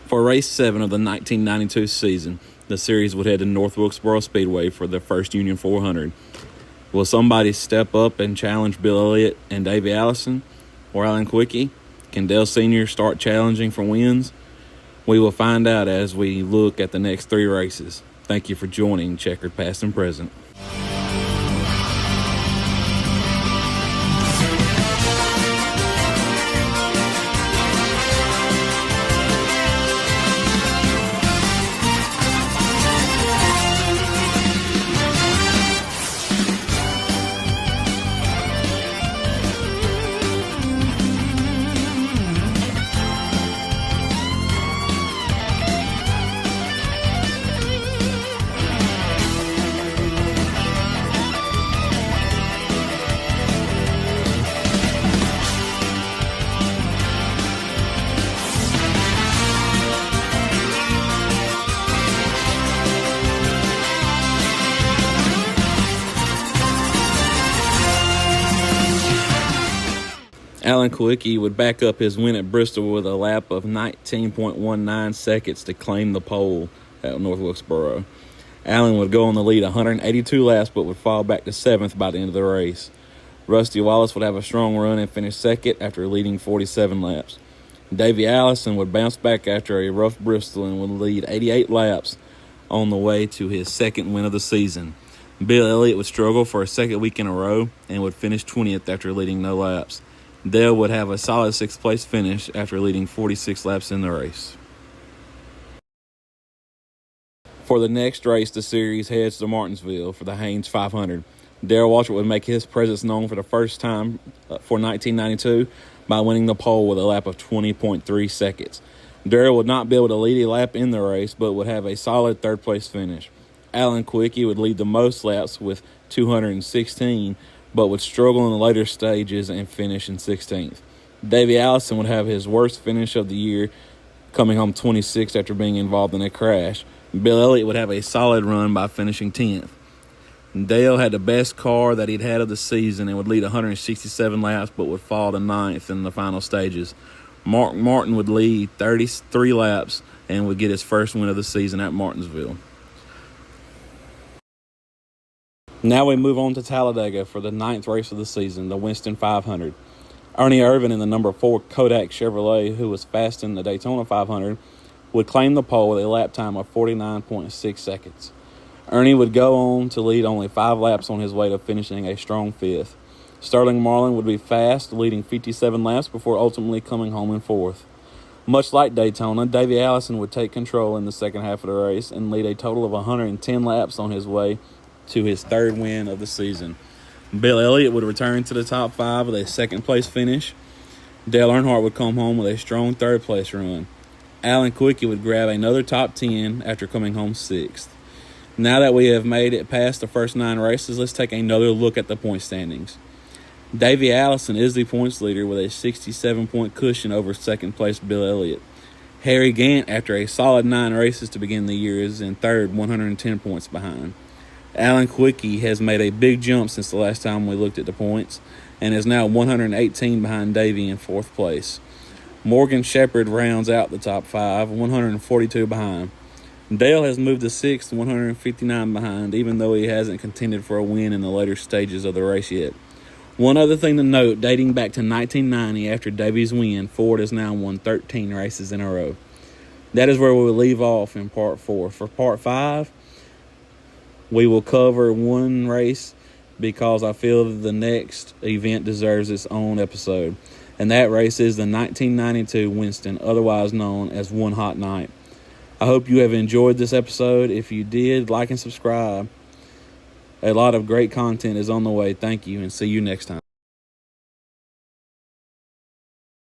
For race 7 of the 1992 season, the series would head to North Wilkesboro Speedway for their first Union 400. Will somebody step up and challenge Bill Elliott and Davey Allison or Alan Quickie? Can Dale Sr. start challenging for wins? We will find out as we look at the next 3 races. Thank you for joining Checkered Past and Present. Alan Quickie would back up his win at Bristol with a lap of 19.19 seconds to claim the pole at North Wilkesboro. Alan would go on the lead 182 laps but would fall back to 7th by the end of the race. Rusty Wallace would have a strong run and finish 2nd after leading 47 laps. Davey Allison would bounce back after a rough Bristol and would lead 88 laps on the way to his 2nd win of the season. Bill Elliott would struggle for a 2nd week in a row and would finish 20th after leading no laps. Dale would have a solid 6th place finish after leading 46 laps in the race. For the next race, the series heads to Martinsville for the Haynes 500. Darrell Waltrip would make his presence known for the first time for 1992 by winning the pole with a lap of 20.3 seconds. Darrell would not be able to lead a lap in the race, but would have a solid 3rd place finish. Alan Quickie would lead the most laps with 216, but would struggle in the later stages and finish in 16th. Davey Allison would have his worst finish of the year, coming home 26th after being involved in a crash. Bill Elliott would have a solid run by finishing 10th. Dale had the best car that he'd had of the season and would lead 167 laps, but would fall to 9th in the final stages. Mark Martin would lead 33 laps and would get his first win of the season at Martinsville. Now we move on to Talladega for the 9th race of the season, the Winston 500. Ernie Irvan in the number 4 Kodak Chevrolet, who was fast in the Daytona 500, would claim the pole with a lap time of 49.6 seconds. Ernie would go on to lead only 5 laps on his way to finishing a strong 5th. Sterling Marlin would be fast, leading 57 laps before ultimately coming home in 4th. Much like Daytona, Davey Allison would take control in the second half of the race and lead a total of 110 laps on his way to his 3rd win of the season. Bill Elliott would return to the top 5 with a 2nd place finish. Dale Earnhardt would come home with a strong 3rd place run. Alan Quickie would grab another top 10 after coming home 6th. Now that we have made it past the first 9 races, let's take another look at the point standings. Davey Allison is the points leader with a 67-point cushion over 2nd place Bill Elliott. Harry Gant, after a solid 9 races to begin the year, is in 3rd, 110 points behind. Alan Quickie has made a big jump since the last time we looked at the points and is now 118 behind Davey in 4th place. Morgan Shepherd rounds out the top 5, 142 behind. Dale has moved to 6th, 159 behind, even though he hasn't contended for a win in the later stages of the race yet. One other thing to note, dating back to 1990 after Davey's win, Ford has now won 13 races in a row. That is where we will leave off in Part 4. For Part 5, we will cover one race because I feel the next event deserves its own episode. And that race is the 1992 Winston, otherwise known as One Hot Night. I hope you have enjoyed this episode. If you did, like and subscribe. A lot of great content is on the way. Thank you, and see you next time.